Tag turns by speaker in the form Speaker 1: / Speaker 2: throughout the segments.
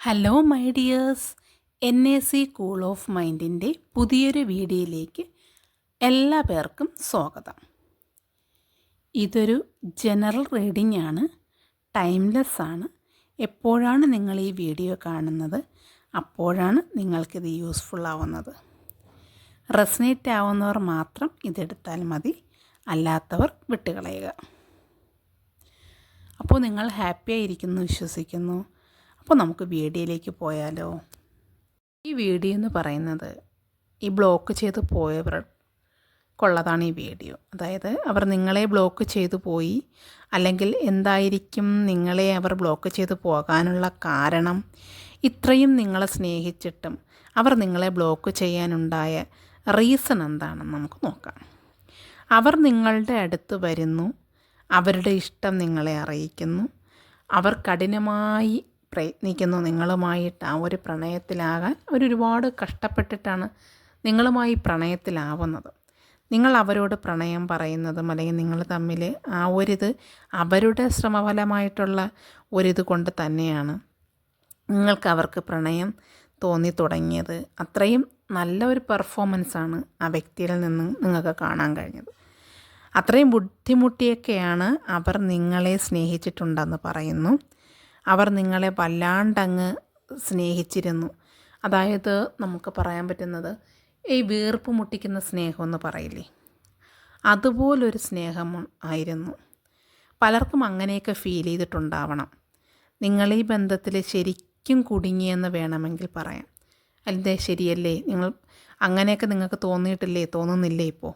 Speaker 1: Hello my dears, NAC cool of മൈൻഡിൻ്റെ പുതിയൊരു വീഡിയോയിലേക്ക് എല്ലാ പേർക്കും സ്വാഗതം. ഇതൊരു ജനറൽ റീഡിംഗ് ആണ്, ടൈംലെസ് ആണ്. എപ്പോഴാണ് നിങ്ങൾ ഈ വീഡിയോ കാണുന്നത് അപ്പോഴാണ് നിങ്ങൾക്കിത് യൂസ്ഫുൾ ആവുന്നത്. റെസനേറ്റ് ആവുന്നവർ മാത്രം ഇതെടുത്താൽ മതി, അല്ലാത്തവർ വിട്ടുകളയുക. അപ്പോൾ നിങ്ങൾ ഹാപ്പി ആയിരിക്കുന്നു വിശ്വസിക്കുന്നു. അപ്പോൾ നമുക്ക് വീഡിയോയിലേക്ക് പോയാലോ. ഈ വീഡിയോ എന്ന് പറയുന്നത് ഈ ബ്ലോക്ക് ചെയ്ത് പോയവർക്കുള്ളതാണ് ഈ വീഡിയോ. അതായത് അവർ നിങ്ങളെ ബ്ലോക്ക് ചെയ്തു പോയി, അല്ലെങ്കിൽ എന്തായിരിക്കും നിങ്ങളെ അവർ ബ്ലോക്ക് ചെയ്ത് പോകാനുള്ള കാരണം, ഇത്രയും നിങ്ങളെ സ്നേഹിച്ചിട്ടും അവർ നിങ്ങളെ ബ്ലോക്ക് ചെയ്യാനുണ്ടായ റീസൺ എന്താണെന്ന് നമുക്ക് നോക്കാം. അവർ നിങ്ങളുടെ അടുത്ത് വരുന്നു, അവരുടെ ഇഷ്ടം നിങ്ങളെ അറിയിക്കുന്നു, അവർ കഠിനമായി പ്രയത്നിക്കുന്നു നിങ്ങളുമായിട്ട് ആ ഒരു പ്രണയത്തിലാകാൻ. അവരൊരുപാട് കഷ്ടപ്പെട്ടിട്ടാണ് നിങ്ങളുമായി പ്രണയത്തിലാവുന്നത്. നിങ്ങൾ അവരോട് പ്രണയം പറയുന്നതും അല്ലെങ്കിൽ നിങ്ങൾ തമ്മിൽ ആ ഒരിത് അവരുടെ ശ്രമഫലമായിട്ടുള്ള ഒരിത് കൊണ്ട് തന്നെയാണ് നിങ്ങൾക്ക് അവർക്ക് പ്രണയം തോന്നി തുടങ്ങിയത്. അത്രയും നല്ല ഒരു പെർഫോമൻസാണ് ആ വ്യക്തിയിൽ നിന്ന് നിങ്ങൾക്ക് കാണാൻ കഴിഞ്ഞത്. അത്രയും ബുദ്ധിമുട്ടിയൊക്കെയാണ് അവർ നിങ്ങളെ സ്നേഹിച്ചിട്ടുണ്ടെന്ന് പറയുന്നു. അവർ നിങ്ങളെ വല്ലാണ്ടങ്ങ് സ്നേഹിച്ചിരുന്നു. അതായത് നമുക്ക് പറയാൻ പറ്റുന്നത് ഈ വീർപ്പ് മുട്ടിക്കുന്ന സ്നേഹമെന്ന് പറയില്ലേ, അതുപോലൊരു സ്നേഹം ആയിരുന്നു. പലർക്കും അങ്ങനെയൊക്കെ ഫീൽ ചെയ്തിട്ടുണ്ടാവണം. നിങ്ങളീ ബന്ധത്തിൽ ശരിക്കും കുടുങ്ങിയെന്ന് വേണമെങ്കിൽ പറയാം. അല്ലേ, ശരിയല്ലേ? നിങ്ങൾ അങ്ങനെയൊക്കെ നിങ്ങൾക്ക് തോന്നുന്നില്ലേ ഇപ്പോൾ?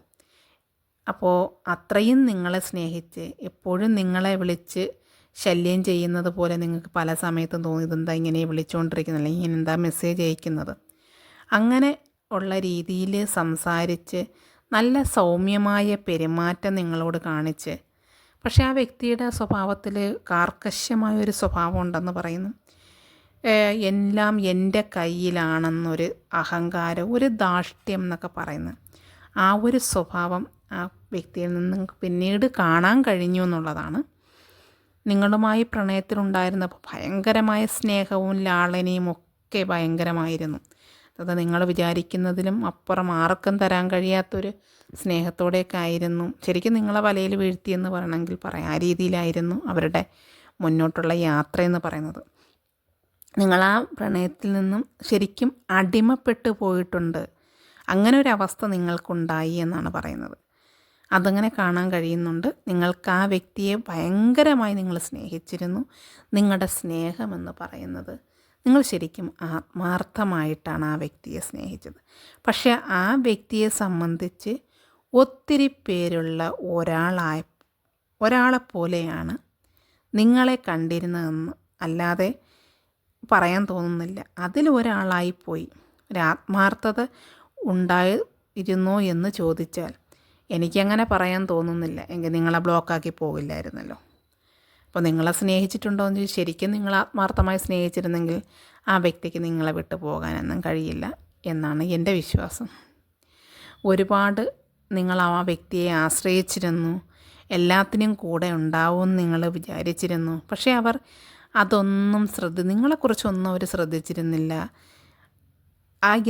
Speaker 1: അപ്പോൾ അത്രയും നിങ്ങളെ സ്നേഹിച്ച് എപ്പോഴും നിങ്ങളെ വിളിച്ച് ശല്യം ചെയ്യുന്നത് പോലെ നിങ്ങൾക്ക് പല സമയത്തും തോന്നി, ഇതെന്താ ഇങ്ങനെ വിളിച്ചുകൊണ്ടിരിക്കുന്നത്, അല്ലെങ്കിൽ ഇങ്ങനെ എന്താ മെസ്സേജ് അയക്കുന്നത്. അങ്ങനെ ഉള്ള രീതിയിൽ സംസാരിച്ച് നല്ല സൗമ്യമായ പെരുമാറ്റം നിങ്ങളോട് കാണിച്ച്, പക്ഷേ ആ വ്യക്തിയുടെ സ്വഭാവത്തിൽ കാർക്കശ്യമായൊരു സ്വഭാവം ഉണ്ടെന്ന് പറയുന്നു. എല്ലാം എൻ്റെ കയ്യിലാണെന്നൊരു അഹങ്കാരം, ഒരു ധാർഷ്ട്യം എന്നൊക്കെ പറയുന്നത്. ആ ഒരു സ്വഭാവം ആ വ്യക്തിയിൽ നിന്ന് പിന്നീട് കാണാൻ കഴിഞ്ഞു എന്നുള്ളതാണ്. നിങ്ങളുമായി പ്രണയത്തിലുണ്ടായിരുന്നപ്പോൾ ഭയങ്കരമായ സ്നേഹവും ലാളനയും ഒക്കെ ഭയങ്കരമായിരുന്നു. അത് നിങ്ങൾ വിചാരിക്കുന്നതിലും അപ്പുറം ആർക്കും തരാൻ കഴിയാത്തൊരു സ്നേഹത്തോടെയൊക്കെ ആയിരുന്നു. ശരിക്കും നിങ്ങളെ വലയിൽ വീഴ്ത്തിയെന്ന് പറയണമെങ്കിൽ പറയാം. ആ രീതിയിലായിരുന്നു അവരുടെ മുന്നോട്ടുള്ള യാത്രയെന്ന് പറയുന്നത്. നിങ്ങൾ ആ പ്രണയത്തിൽ നിന്നും ശരിക്കും അടിമപ്പെട്ടു പോയിട്ടുണ്ട്. അങ്ങനെ ഒരു അവസ്ഥ നിങ്ങൾക്കുണ്ടായി എന്നാണ് പറയുന്നത്. അതങ്ങനെ കാണാൻ കഴിയുന്നുണ്ട്. നിങ്ങൾക്ക് ആ വ്യക്തിയെ ഭയങ്കരമായി നിങ്ങൾ സ്നേഹിച്ചിരുന്നു. നിങ്ങളുടെ സ്നേഹമെന്ന് പറയുന്നത് നിങ്ങൾ ശരിക്കും ആത്മാർത്ഥമായിട്ടാണ് ആ വ്യക്തിയെ സ്നേഹിച്ചത്. പക്ഷേ ആ വ്യക്തിയെ സംബന്ധിച്ച് ഒത്തിരി പേരുള്ള ഒരാളെപ്പോലെയാണ് നിങ്ങളെ കണ്ടിരുന്നതെന്ന് അല്ലാതെ പറയാൻ തോന്നുന്നില്ല. അതിലൊരാളായിപ്പോയി. ഒരാത്മാർത്ഥത ഉണ്ടായിരുന്നോ എന്ന് ചോദിച്ചാൽ എനിക്കങ്ങനെ പറയാൻ തോന്നുന്നില്ല. എങ്കിൽ നിങ്ങളെ ബ്ലോക്കാക്കി പോകില്ലായിരുന്നല്ലോ. അപ്പോൾ നിങ്ങളെ സ്നേഹിച്ചിട്ടുണ്ടോ എന്ന് ചോദിച്ചാൽ ശരിക്കും നിങ്ങൾ ആത്മാർത്ഥമായി സ്നേഹിച്ചിരുന്നെങ്കിൽ ആ വ്യക്തിക്ക് നിങ്ങളെ വിട്ടു പോകാനൊന്നും കഴിയില്ല എന്നാണ് എൻ്റെ വിശ്വാസം. ഒരുപാട് നിങ്ങൾ ആ വ്യക്തിയെ ആശ്രയിച്ചിരുന്നു, എല്ലാത്തിനും കൂടെ ഉണ്ടാവുമെന്ന് നിങ്ങൾ വിചാരിച്ചിരുന്നു. പക്ഷേ അവർ അതൊന്നും നിങ്ങളെക്കുറിച്ചൊന്നും അവർ ശ്രദ്ധിച്ചിരുന്നില്ല.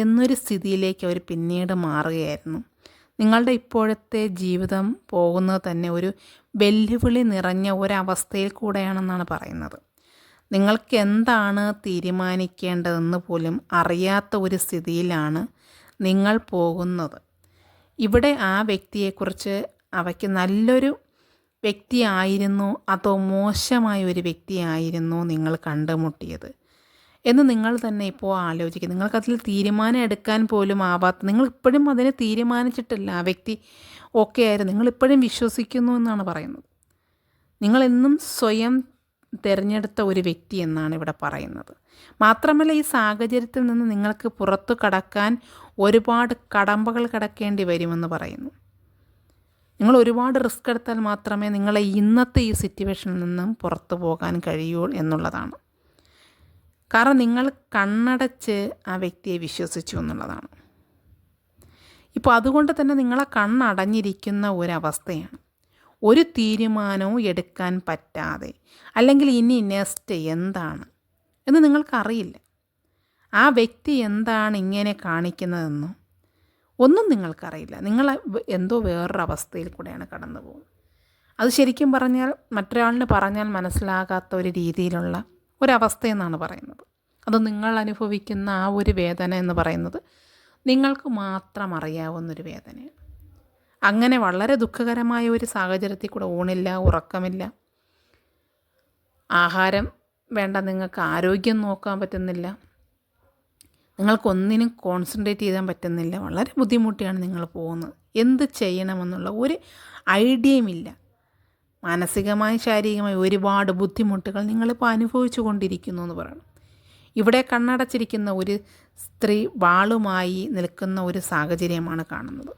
Speaker 1: എന്നൊരു സ്ഥിതിയിലേക്ക് അവർ പിന്നീട് മാറുകയായിരുന്നു. നിങ്ങളുടെ ഇപ്പോഴത്തെ ജീവിതം പോകുന്നത് തന്നെ ഒരു വെല്ലുവിളി നിറഞ്ഞ ഒരവസ്ഥയിൽ കൂടെയാണെന്നാണ് പറയുന്നത്. നിങ്ങൾക്ക് എന്താണ് തീരുമാനിക്കേണ്ടതെന്ന് പോലും അറിയാത്ത ഒരു സ്ഥിതിയിലാണ് നിങ്ങൾ പോകുന്നത്. ഇവിടെ ആ വ്യക്തിയെക്കുറിച്ച് അവയ്ക്ക് നല്ലൊരു വ്യക്തിയായിരുന്നോ അതോ മോശമായ ഒരു വ്യക്തിയായിരുന്നോ നിങ്ങൾ കണ്ടുമുട്ടിയത് എന്ന് നിങ്ങൾ തന്നെ ഇപ്പോൾ ആലോചിക്കുക. നിങ്ങൾക്കതിൽ തീരുമാനം എടുക്കാൻ പോലും ആവാത്ത, നിങ്ങളിപ്പോഴും അതിനെ തീരുമാനിച്ചിട്ടില്ല. ആ വ്യക്തി ഓക്കെ ആയിരുന്നു, നിങ്ങളിപ്പോഴും വിശ്വസിക്കുന്നു എന്നാണ് പറയുന്നത്. നിങ്ങളെന്നും സ്വയം തിരഞ്ഞെടുത്ത ഒരു വ്യക്തി എന്നാണ് ഇവിടെ പറയുന്നത്. മാത്രമല്ല ഈ സാഹചര്യത്തിൽ നിന്ന് നിങ്ങൾക്ക് പുറത്തു കടക്കാൻ ഒരുപാട് കടമ്പകൾ കടക്കേണ്ടി വരുമെന്ന് പറയുന്നു. നിങ്ങൾ ഒരുപാട് റിസ്ക് എടുത്താൽ മാത്രമേ നിങ്ങളെ ഇന്നത്തെ ഈ സിറ്റുവേഷനിൽ നിന്നും പുറത്തു പോകാൻ കഴിയൂ എന്നുള്ളതാണ്. കാരണം നിങ്ങൾ കണ്ണടച്ച് ആ വ്യക്തിയെ വിശ്വസിച്ചു എന്നുള്ളതാണ്. ഇപ്പോൾ അതുകൊണ്ട് തന്നെ നിങ്ങളെ കണ്ണടഞ്ഞിരിക്കുന്ന ഒരവസ്ഥയാണ്. ഒരു തീരുമാനവും എടുക്കാൻ പറ്റാതെ, അല്ലെങ്കിൽ ഇനി നെക്സ്റ്റ് എന്താണ് എന്ന് നിങ്ങൾക്കറിയില്ല. ആ വ്യക്തി എന്താണ് ഇങ്ങനെ കാണിക്കുന്നതെന്നോ ഒന്നും നിങ്ങൾക്കറിയില്ല. നിങ്ങൾ എന്തോ വേറൊരു അവസ്ഥയിൽ കൂടെയാണ് കടന്നു പോകുന്നത്. അത് ശരിക്കും പറഞ്ഞാൽ മറ്റൊരാളിന് പറഞ്ഞാൽ മനസ്സിലാകാത്ത ഒരു രീതിയിലുള്ള ഒരവസ്ഥയെന്നാണ് പറയുന്നത്. അത് നിങ്ങൾ അനുഭവിക്കുന്ന ആ ഒരു വേദന എന്ന് പറയുന്നത് നിങ്ങൾക്ക് മാത്രം അറിയാവുന്നൊരു വേദനയാണ്. അങ്ങനെ വളരെ ദുഃഖകരമായ ഒരു സാഹചര്യത്തിൽ കൂടെ ഊണില്ല, ഉറക്കമില്ല, ആഹാരം വേണ്ട, നിങ്ങൾക്ക് ആരോഗ്യം നോക്കാൻ പറ്റുന്നില്ല, നിങ്ങൾക്കൊന്നിനും കോൺസെൻട്രേറ്റ് ചെയ്യാൻ പറ്റുന്നില്ല, വളരെ ബുദ്ധിമുട്ടിയാണ് നിങ്ങൾ പോകുന്നത്. എന്ത് ചെയ്യണമെന്നുള്ള ഒരു ഐഡിയയുമില്ല. മാനസികമായി ശാരീരികമായി ഒരുപാട് ബുദ്ധിമുട്ടുകൾ നിങ്ങളിപ്പോൾ അനുഭവിച്ചു കൊണ്ടിരിക്കുന്നു എന്ന് പറയണം. ഇവിടെ കണ്ണടച്ചിരിക്കുന്ന ഒരു സ്ത്രീ വാളുമായി നിൽക്കുന്ന ഒരു സാഹചര്യമാണ് കാണുന്നത്.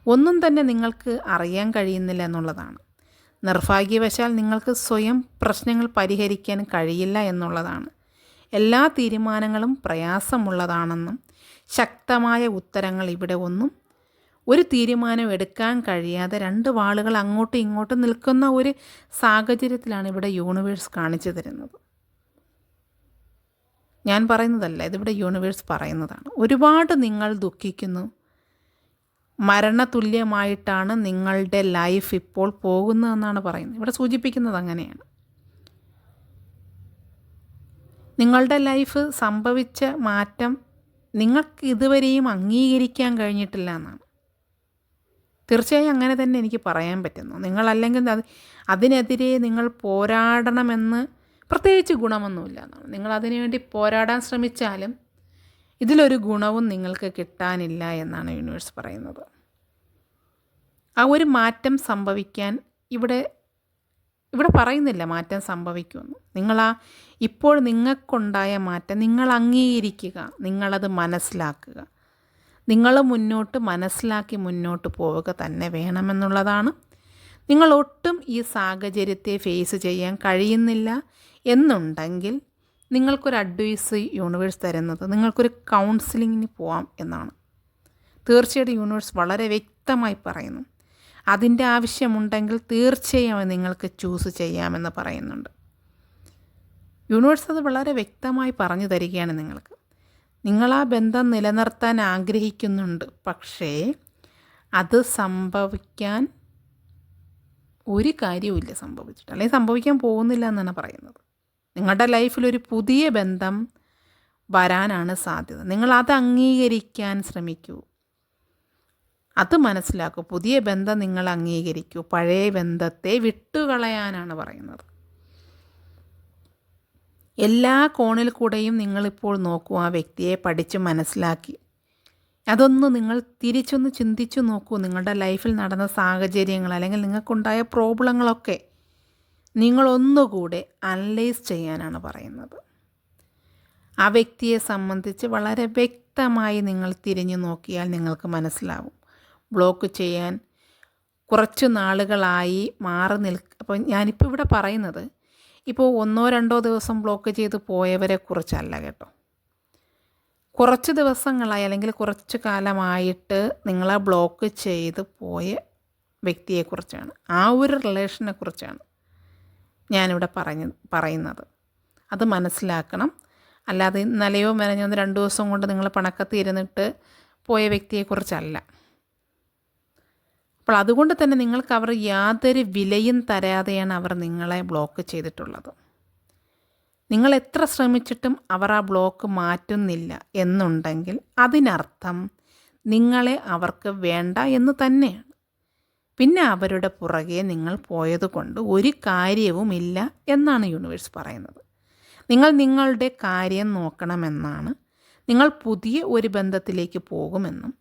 Speaker 1: ഒന്നും തന്നെ നിങ്ങൾക്ക് അറിയാൻ കഴിയുന്നില്ല എന്നുള്ളതാണ്. നിർഭാഗ്യവശാൽ നിങ്ങൾക്ക് സ്വയം പ്രശ്നങ്ങൾ പരിഹരിക്കാൻ കഴിയില്ല എന്നുള്ളതാണ്. എല്ലാ തീരുമാനങ്ങളും പ്രയാസമുള്ളതാണെന്നും ശക്തമായ ഉത്തരങ്ങൾ ഇവിടെ ഒന്നും ഒരു തീരുമാനം എടുക്കാൻ കഴിയാതെ രണ്ട് വാളുകൾ അങ്ങോട്ടും ഇങ്ങോട്ടും നിൽക്കുന്ന ഒരു സാഹചര്യത്തിലാണ് ഇവിടെ യൂണിവേഴ്സ് കാണിച്ചു തരുന്നത്. ഞാൻ പറയുന്നതല്ല, ഇതിവിടെ യൂണിവേഴ്സ് പറയുന്നതാണ്. ഒരുപാട് നിങ്ങൾ ദുഃഖിക്കുന്നു. മരണതുല്യമായിട്ടാണ് നിങ്ങളുടെ ലൈഫ് ഇപ്പോൾ പോകുന്നതെന്നാണ് പറയുന്നത്. ഇവിടെ സൂചിപ്പിക്കുന്നത് അങ്ങനെയാണ്. നിങ്ങളുടെ ലൈഫ് സംഭവിച്ച മാറ്റം നിങ്ങൾക്ക് ഇതുവരെയും അംഗീകരിക്കാൻ കഴിഞ്ഞിട്ടില്ല എന്നാണ്. തീർച്ചയായും അങ്ങനെ തന്നെ എനിക്ക് പറയാൻ പറ്റുന്നു. നിങ്ങളല്ലെങ്കിൽ അതിനെതിരെ നിങ്ങൾ പോരാടണമെന്ന് പ്രത്യേകിച്ച് ഗുണമൊന്നുമില്ല എന്നാണ്. നിങ്ങൾ അതിനുവേണ്ടി പോരാടാൻ ശ്രമിച്ചാലും ഇതിലൊരു ഗുണവും നിങ്ങൾക്ക് കിട്ടാനില്ല എന്നാണ് യൂണിവേഴ്സ് പറയുന്നത്. ആ ഒരു മാറ്റം സംഭവിക്കാൻ ഇവിടെ പറയുന്നില്ല മാറ്റം സംഭവിക്കുമെന്ന്. ഇപ്പോൾ നിങ്ങൾക്കുണ്ടായ മാറ്റം നിങ്ങൾ അംഗീകരിക്കുക, നിങ്ങളത് മനസ്സിലാക്കുക, നിങ്ങൾ മുന്നോട്ട് മനസ്സിലാക്കി മുന്നോട്ട് പോവുക തന്നെ വേണമെന്നുള്ളതാണ്. നിങ്ങൾ ഒട്ടും ഈ സാഹചര്യത്തെ ഫേസ് ചെയ്യാൻ കഴിയുന്നില്ല എന്നുണ്ടെങ്കിൽ നിങ്ങൾക്കൊരു അഡ്വൈസ് യൂണിവേഴ്സ് തരുന്നത് നിങ്ങൾക്കൊരു കൗൺസിലിങ്ങിന് പോവാം എന്നാണ്. തീർച്ചയായിട്ടും യൂണിവേഴ്സ് വളരെ വ്യക്തമായി പറയുന്നു. അതിൻ്റെ ആവശ്യമുണ്ടെങ്കിൽ തീർച്ചയായും നിങ്ങൾക്ക് ചൂസ് ചെയ്യാമെന്ന് പറയുന്നുണ്ട്. യൂണിവേഴ്സ് അത് വളരെ വ്യക്തമായി പറഞ്ഞു തരികയാണ് നിങ്ങൾക്ക്. നിങ്ങൾ ആ ബന്ധം നിലനിർത്താൻ ആഗ്രഹിക്കുന്നുണ്ട്, പക്ഷേ അത് സംഭവിക്കാൻ ഒരു കാര്യവുമില്ല സംഭവിച്ചിട്ട്, അല്ലെങ്കിൽ സംഭവിക്കാൻ പോകുന്നില്ല എന്നാണ് പറയുന്നത്. നിങ്ങളുടെ ലൈഫിലൊരു പുതിയ ബന്ധം വരാനാണ് സാധ്യത. നിങ്ങളത് അംഗീകരിക്കാൻ ശ്രമിക്കൂ, അത് മനസ്സിലാക്കൂ. പുതിയ ബന്ധം നിങ്ങൾ അംഗീകരിക്കൂ, പഴയ ബന്ധത്തെ വിട്ടുകളയാനാണ് പറയുന്നത്. എല്ലാ കോണിൽ കൂടെയും നിങ്ങളിപ്പോൾ നോക്കൂ, ആ വ്യക്തിയെ പഠിച്ച് മനസ്സിലാക്കി അതൊന്ന് നിങ്ങൾ തിരിച്ചൊന്ന് ചിന്തിച്ചു നോക്കൂ. നിങ്ങളുടെ ലൈഫിൽ നടന്ന സാഹചര്യങ്ങൾ അല്ലെങ്കിൽ നിങ്ങൾക്കുണ്ടായ പ്രോബ്ലങ്ങളൊക്കെ നിങ്ങളൊന്നുകൂടെ അനലൈസ് ചെയ്യാനാണ് പറയുന്നത്. ആ വ്യക്തിയെ സംബന്ധിച്ച് വളരെ വ്യക്തമായി നിങ്ങൾ തിരിഞ്ഞു നോക്കിയാൽ നിങ്ങൾക്ക് മനസ്സിലാവും. ബ്ലോക്ക് ചെയ്യാൻ കുറച്ച് നാളുകളായി അപ്പോൾ ഞാനിപ്പോൾ ഇവിടെ പറയുന്നത് ഇപ്പോൾ 1-2 ദിവസം ബ്ലോക്ക് ചെയ്ത് പോയവരെ കുറിച്ചല്ല കേട്ടോ. കുറച്ച് ദിവസങ്ങളായി അല്ലെങ്കിൽ കുറച്ച് കാലമായിട്ട് നിങ്ങളെ ബ്ലോക്ക് ചെയ്ത് പോയ വ്യക്തിയെക്കുറിച്ചാണ്, ആ ഒരു റിലേഷനെ കുറിച്ചാണ് ഞാനിവിടെ പറയുന്നത്. അത് മനസ്സിലാക്കണം. അല്ലാതെ ഇന്നലെയോ മെനഞ്ഞോ 2 ദിവസം കൊണ്ട് നിങ്ങൾ പണക്കത്തിരുന്നിട്ട് പോയ വ്യക്തിയെക്കുറിച്ചല്ല. അപ്പോൾ അതുകൊണ്ട് തന്നെ നിങ്ങൾക്ക് അവർ യാതൊരു വിലയും തരാതെയാണ് അവർ നിങ്ങളെ ബ്ലോക്ക് ചെയ്തിട്ടുള്ളത്. നിങ്ങൾ എത്ര ശ്രമിച്ചിട്ടും അവർ ആ ബ്ലോക്ക് മാറ്റുന്നില്ല എന്നുണ്ടെങ്കിൽ അതിനർത്ഥം നിങ്ങളെ അവർക്ക് വേണ്ട എന്ന് തന്നെയാണ്. പിന്നെ അവരുടെ പുറകെ നിങ്ങൾ പോയതുകൊണ്ട് ഒരു കാര്യവുമില്ല എന്നാണ് യൂണിവേഴ്സ് പറയുന്നത്. നിങ്ങൾ നിങ്ങളുടെ കാര്യം നോക്കണമെന്നാണ്. നിങ്ങൾ പുതിയ ഒരു ബന്ധത്തിലേക്ക് പോകുമെന്നും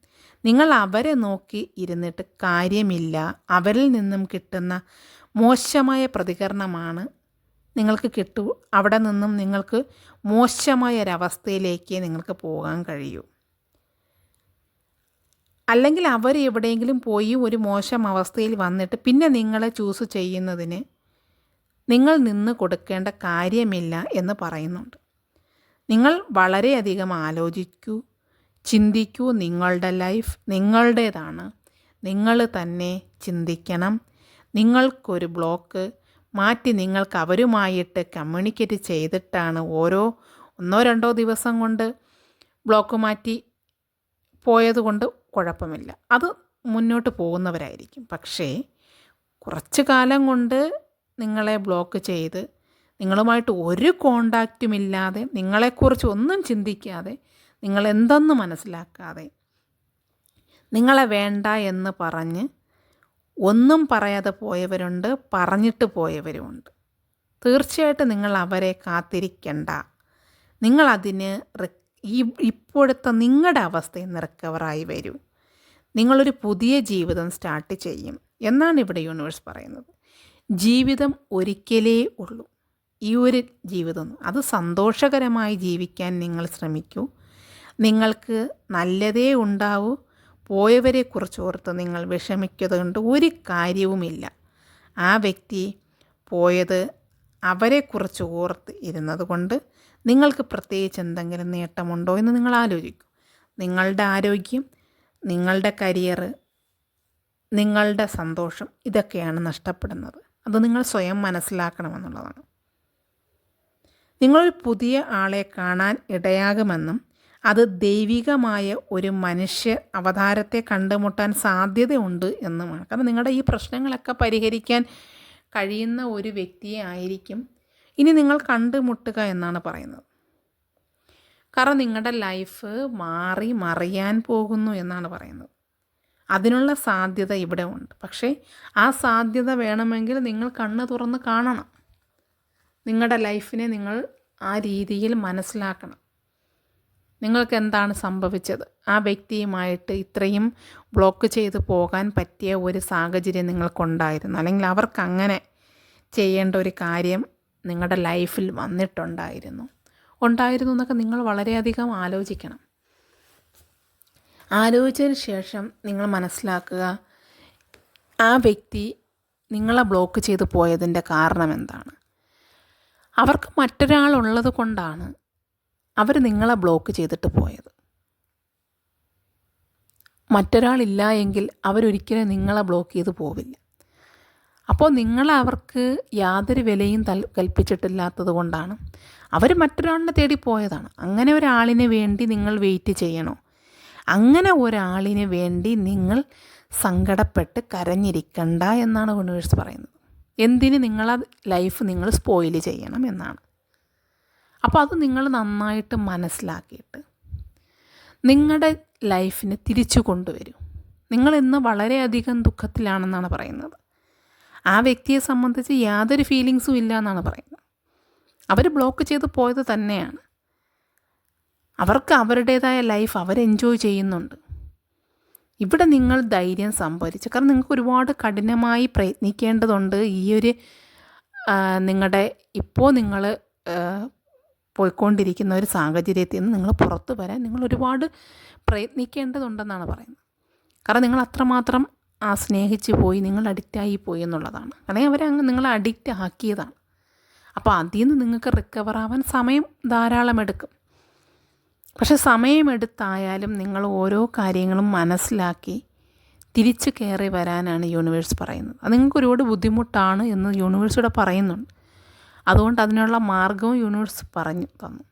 Speaker 1: നിങ്ങൾ അവരെ നോക്കി ഇരുന്നിട്ട് കാര്യമില്ല, അവരിൽ നിന്നും കിട്ടുന്ന മോശമായ പ്രതികരണമാണ് നിങ്ങൾക്ക് അവിടെ നിന്നും നിങ്ങൾക്ക് മോശമായൊരവസ്ഥയിലേക്ക് നിങ്ങൾക്ക് പോകാൻ കഴിയൂ. അല്ലെങ്കിൽ അവർ എവിടെയെങ്കിലും പോയി ഒരു മോശം അവസ്ഥയിൽ വന്നിട്ട് പിന്നെ നിങ്ങളെ ചൂസ് ചെയ്യുന്നതിന് നിങ്ങൾ നിന്ന് കൊടുക്കേണ്ട കാര്യമില്ല എന്ന് പറയുന്നുണ്ട്. നിങ്ങൾ വളരെയധികം ആലോചിക്കൂ, ചിന്തിക്കൂ. നിങ്ങളുടെ ലൈഫ് നിങ്ങളുടേതാണ്. നിങ്ങൾ തന്നെ ചിന്തിക്കണം. നിങ്ങൾക്കൊരു ബ്ലോക്ക് മാറ്റി നിങ്ങൾക്ക് അവരുമായിട്ട് കമ്മ്യൂണിക്കേറ്റ് ചെയ്തിട്ടാണ് 1-2 ദിവസം കൊണ്ട് ബ്ലോക്ക് മാറ്റി പോയതുകൊണ്ട് കുഴപ്പമില്ല, അത് മുന്നോട്ട് പോകുന്നവരായിരിക്കും. പക്ഷേ കുറച്ച് കാലം കൊണ്ട് നിങ്ങളെ ബ്ലോക്ക് ചെയ്ത് നിങ്ങളുമായിട്ട് ഒരു കോണ്ടാക്റ്റും ഇല്ലാതെ, നിങ്ങളെക്കുറിച്ച് ഒന്നും ചിന്തിക്കാതെ, നിങ്ങളെന്തെന്ന് മനസ്സിലാക്കാതെ, നിങ്ങളെ വേണ്ട എന്ന് പറഞ്ഞ് ഒന്നും പറയാതെ പോയവരുണ്ട്, പറഞ്ഞിട്ട് പോയവരുമുണ്ട്. തീർച്ചയായിട്ടും നിങ്ങൾ അവരെ കാത്തിരിക്കണ്ട. നിങ്ങളതിന് ഇപ്പോഴത്തെ നിങ്ങളുടെ അവസ്ഥയിൽ നിന്ന് റിക്കവറായി വരൂ. നിങ്ങളൊരു പുതിയ ജീവിതം സ്റ്റാർട്ട് ചെയ്യും എന്നാണ് ഇവിടെ യൂണിവേഴ്സ് പറയുന്നത്. ജീവിതം ഒരിക്കലേ ഉള്ളൂ. ഈ ഒരു ജീവിതം അത് സന്തോഷകരമായി ജീവിക്കാൻ നിങ്ങൾ ശ്രമിക്കൂ. നിങ്ങൾക്ക് നല്ലതേ ഉണ്ടാവൂ. പോയവരെക്കുറിച്ച് ഓർത്ത് നിങ്ങൾ വിഷമിക്കുന്നത് ഒരു കാര്യവുമില്ല. ആ വ്യക്തി പോയത് അവരെക്കുറിച്ച് ഓർത്ത് ഇരുന്നത് കൊണ്ട് നിങ്ങൾക്ക് പ്രത്യേകിച്ച് എന്തെങ്കിലും നേട്ടമുണ്ടോ എന്ന് നിങ്ങൾ ആലോചിക്കൂ. നിങ്ങളുടെ ആരോഗ്യം, നിങ്ങളുടെ കരിയർ, നിങ്ങളുടെ സന്തോഷം, ഇതൊക്കെയാണ് നഷ്ടപ്പെടുന്നത്. അത് നിങ്ങൾ സ്വയം മനസ്സിലാക്കണമെന്നുള്ളതാണ്. നിങ്ങളൊരു പുതിയ ആളെ കാണാൻ ഇടയാകുമെന്നും അത് ദൈവികമായ ഒരു മനുഷ്യ അവതാരത്തെ കണ്ടുമുട്ടാൻ സാധ്യതയുണ്ട് എന്നുമാണ്. കാരണം നിങ്ങളുടെ ഈ പ്രശ്നങ്ങളൊക്കെ പരിഹരിക്കാൻ കഴിയുന്ന ഒരു വ്യക്തിയെ ആയിരിക്കും ഇനി നിങ്ങൾ കണ്ടുമുട്ടുക എന്നാണ് പറയുന്നത്. കാരണം നിങ്ങളുടെ ലൈഫ് മാറി മറിയാൻ പോകുന്നു എന്നാണ് പറയുന്നത്. അതിനുള്ള സാധ്യത ഇവിടെ ഉണ്ട്. പക്ഷേ ആ സാധ്യത വേണമെങ്കിൽ നിങ്ങൾ കണ്ണ് തുറന്ന് കാണണം. നിങ്ങളുടെ ലൈഫിനെ നിങ്ങൾ ആ രീതിയിൽ മനസ്സിലാക്കണം. നിങ്ങൾക്ക് എന്താണ് സംഭവിച്ചത്? ആ വ്യക്തിയുമായിട്ട് ഇത്രയും ബ്ലോക്ക് ചെയ്ത് പോകാൻ പറ്റിയ ഒരു സാഹചര്യം നിങ്ങൾക്കുണ്ടായിരുന്നു, അല്ലെങ്കിൽ അവർക്ക് അങ്ങനെ ചെയ്യേണ്ട ഒരു കാര്യം നിങ്ങളുടെ ലൈഫിൽ ഉണ്ടായിരുന്നു എന്നൊക്കെ നിങ്ങൾ വളരെയധികം ആലോചിക്കണം. ആലോചിച്ചതിന് ശേഷം നിങ്ങൾ മനസ്സിലാക്കുക, ആ വ്യക്തി നിങ്ങളെ ബ്ലോക്ക് ചെയ്ത് പോയതിൻ്റെ കാരണം എന്താണ്. അവർക്ക് മറ്റൊരാളുള്ളത് കൊണ്ടാണ് അവർ നിങ്ങളെ ബ്ലോക്ക് ചെയ്തിട്ട് പോയത്. മറ്റൊരാളില്ല എങ്കിൽ അവരൊരിക്കലും നിങ്ങളെ ബ്ലോക്ക് ചെയ്ത് പോവില്ല. അപ്പോൾ നിങ്ങൾ അവർക്ക് യാതൊരു വിലയും കൽപ്പിച്ചിട്ടില്ലാത്തത് കൊണ്ടാണ് അവർ മറ്റൊരാളിനെ തേടി പോയതാണ്. അങ്ങനെ ഒരാളിന് വേണ്ടി നിങ്ങൾ വെയിറ്റ് ചെയ്യണോ? അങ്ങനെ ഒരാളിന് വേണ്ടി നിങ്ങൾ സങ്കടപ്പെട്ട് കരഞ്ഞിരിക്കണ്ട എന്നാണ് യൂണിവേഴ്സ് പറയുന്നത്. എന്തിന് നിങ്ങളെ ലൈഫ് നിങ്ങൾ സ്പോയിൽ ചെയ്യണം എന്നാണ്. അപ്പോൾ അത് നിങ്ങൾ നന്നായിട്ട് മനസ്സിലാക്കിയിട്ട് നിങ്ങളുടെ ലൈഫിനെ തിരിച്ചു കൊണ്ടുവരും. നിങ്ങളിന്ന് വളരെയധികം ദുഃഖത്തിലാണെന്നാണ് പറയുന്നത്. ആ വ്യക്തിയെ സംബന്ധിച്ച് യാതൊരു ഫീലിങ്സും ഇല്ല എന്നാണ് പറയുന്നത്. അവർ ബ്ലോക്ക് ചെയ്ത് പോയത് തന്നെയാണ്. അവർക്ക് അവരുടേതായ ലൈഫ് അവർ എൻജോയ് ചെയ്യുന്നുണ്ട്. ഇവിടെ നിങ്ങൾ ധൈര്യം സംഭരിച്ചു. കാരണം നിങ്ങൾക്ക് ഒരുപാട് കഠിനമായി പ്രയത്നിക്കേണ്ടതുണ്ട്. ഈ ഒരു നിങ്ങളുടെ ഇപ്പോൾ നിങ്ങൾ പോയിക്കൊണ്ടിരിക്കുന്ന ഒരു സാഹചര്യത്തിൽ നിന്ന് നിങ്ങൾ പുറത്തു വരാൻ നിങ്ങൾ ഒരുപാട് പ്രയത്നിക്കേണ്ടതുണ്ടെന്നാണ് പറയുന്നത്. കാരണം നിങ്ങൾ അത്രമാത്രം സ്നേഹിച്ച് പോയി, നിങ്ങൾ അഡിക്റ്റായി പോയി എന്നുള്ളതാണ്. അല്ലെങ്കിൽ അവരങ്ങ് നിങ്ങളെ അഡിക്റ്റ് ആക്കിയതാണ്. അപ്പോൾ അതിൽ നിന്ന് നിങ്ങൾക്ക് റിക്കവർ ആവാൻ സമയം ധാരാളം എടുക്കും. പക്ഷെ സമയമെടുത്തായാലും നിങ്ങൾ ഓരോ കാര്യങ്ങളും മനസ്സിലാക്കി തിരിച്ച് കയറി വരാനാണ് യൂണിവേഴ്സ് പറയുന്നത്. അത് നിങ്ങൾക്ക് ഒരുപാട് ബുദ്ധിമുട്ടാണ് എന്ന് യൂണിവേഴ്സ് ഇവിടെ പറയുന്നുണ്ട്. അതുകൊണ്ട് അതിനുള്ള മാർഗവും യൂണിവേഴ്സ് പറഞ്ഞു തന്നു.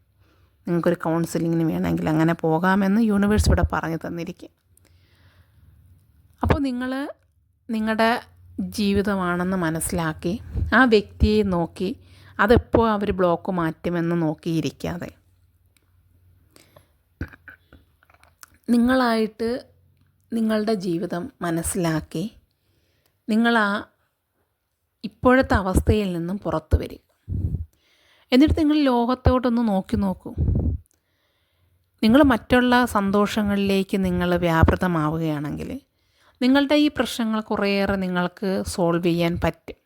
Speaker 1: നിങ്ങൾക്കൊരു കൗൺസിലിങ്ങിന് വേണമെങ്കിൽ അങ്ങനെ പോകാമെന്ന് യൂണിവേഴ്സ് ഇവിടെ പറഞ്ഞു തന്നിരിക്കുക. അപ്പോൾ നിങ്ങൾ നിങ്ങളുടെ ജീവിതമാണെന്ന് മനസ്സിലാക്കി ആ വ്യക്തിയെ നോക്കി അതെപ്പോൾ അവർ ബ്ലോക്ക് മാറ്റുമെന്ന് നോക്കിയിരിക്കാതെ നിങ്ങളായിട്ട് നിങ്ങളുടെ ജീവിതം മനസ്സിലാക്കി നിങ്ങൾ ആ ഇപ്പോഴത്തെ അവസ്ഥയിൽ നിന്നും പുറത്തു വരിക. എന്നിട്ട് നിങ്ങൾ ലോകത്തോട്ടൊന്ന് നോക്കൂ. നിങ്ങൾ മറ്റുള്ള സന്തോഷങ്ങളിലേക്ക് നിങ്ങൾ വ്യാപൃതമാവുകയാണെങ്കിൽ നിങ്ങളുടെ ഈ പ്രശ്നങ്ങൾ കുറേയേറെ നിങ്ങൾക്ക് സോൾവ് ചെയ്യാൻ പറ്റും.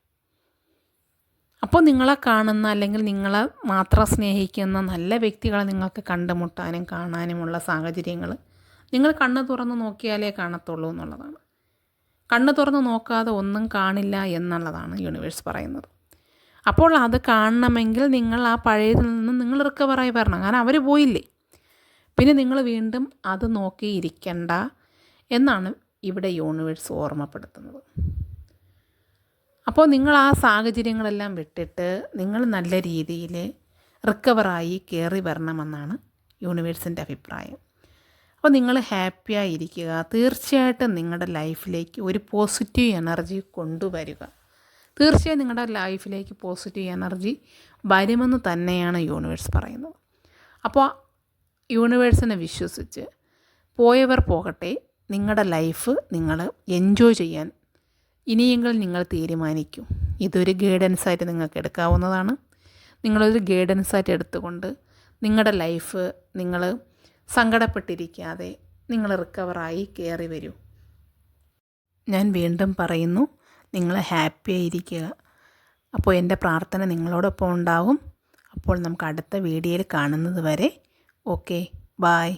Speaker 1: അപ്പോൾ നിങ്ങളെ കാണുന്ന അല്ലെങ്കിൽ നിങ്ങളെ മാത്രം സ്നേഹിക്കുന്ന നല്ല വ്യക്തികളെ നിങ്ങൾക്ക് കണ്ടുമുട്ടാനും കാണാനുമുള്ള സാഹചര്യങ്ങൾ നിങ്ങൾ കണ്ണ് തുറന്ന് നോക്കിയാലേ കാണത്തുള്ളൂ എന്നുള്ളതാണ്. കണ്ണ് തുറന്ന് നോക്കാതെ ഒന്നും കാണില്ല എന്നുള്ളതാണ് യൂണിവേഴ്സ് പറയുന്നത്. അപ്പോൾ അത് കാണണമെങ്കിൽ നിങ്ങൾ ആ പഴയതിൽ നിന്ന് നിങ്ങൾ റിക്കവറായി വരണം. കാരണം അവർ പോയില്ലേ. പിന്നെ നിങ്ങൾ വീണ്ടും അത് നോക്കിയിരിക്കണ്ട എന്നാണ് ഇവിടെ യൂണിവേഴ്സ് ഓർമ്മപ്പെടുത്തുന്നത്. അപ്പോൾ നിങ്ങൾ ആ സാഹചര്യങ്ങളെല്ലാം വിട്ടിട്ട് നിങ്ങൾ നല്ല രീതിയിൽ റിക്കവറായി കയറി വരണമെന്നാണ് യൂണിവേഴ്സിൻ്റെ അഭിപ്രായം. അപ്പോൾ നിങ്ങൾ ഹാപ്പിയായിരിക്കുക. തീർച്ചയായിട്ടും നിങ്ങളുടെ ലൈഫിലേക്ക് ഒരു പോസിറ്റീവ് എനർജി കൊണ്ടുവരിക. തീർച്ചയായും നിങ്ങളുടെ ലൈഫിലേക്ക് പോസിറ്റീവ് എനർജി വരുമെന്ന് തന്നെയാണ് യൂണിവേഴ്സ് പറയുന്നത്. അപ്പോൾ യൂണിവേഴ്സിനെ വിശ്വസിച്ച് പോയവർ പോകട്ടെ, നിങ്ങളുടെ ലൈഫ് നിങ്ങൾ എൻജോയ് ചെയ്യാൻ ഇനിയെങ്കിലും നിങ്ങൾ തീരുമാനിക്കും. ഇതൊരു ഗൈഡൻസായിട്ട് നിങ്ങൾക്ക് എടുക്കാവുന്നതാണ്. നിങ്ങളൊരു ഗൈഡൻസായിട്ട് എടുത്തുകൊണ്ട് നിങ്ങളുടെ ലൈഫ് നിങ്ങൾ സങ്കടപ്പെട്ടിരിക്കാതെ നിങ്ങൾ റിക്കവറായി കയറി വരൂ. ഞാൻ വീണ്ടും പറയുന്നു, നിങ്ങൾ ഹാപ്പി ആയിരിക്കുക. അപ്പോൾ എൻ്റെ പ്രാർത്ഥന നിങ്ങളോടൊപ്പം ഉണ്ടാവും. അപ്പോൾ നമുക്ക് അടുത്ത വീഡിയോയിൽ കാണുന്നത് വരെ ഓക്കെ, ബായ്.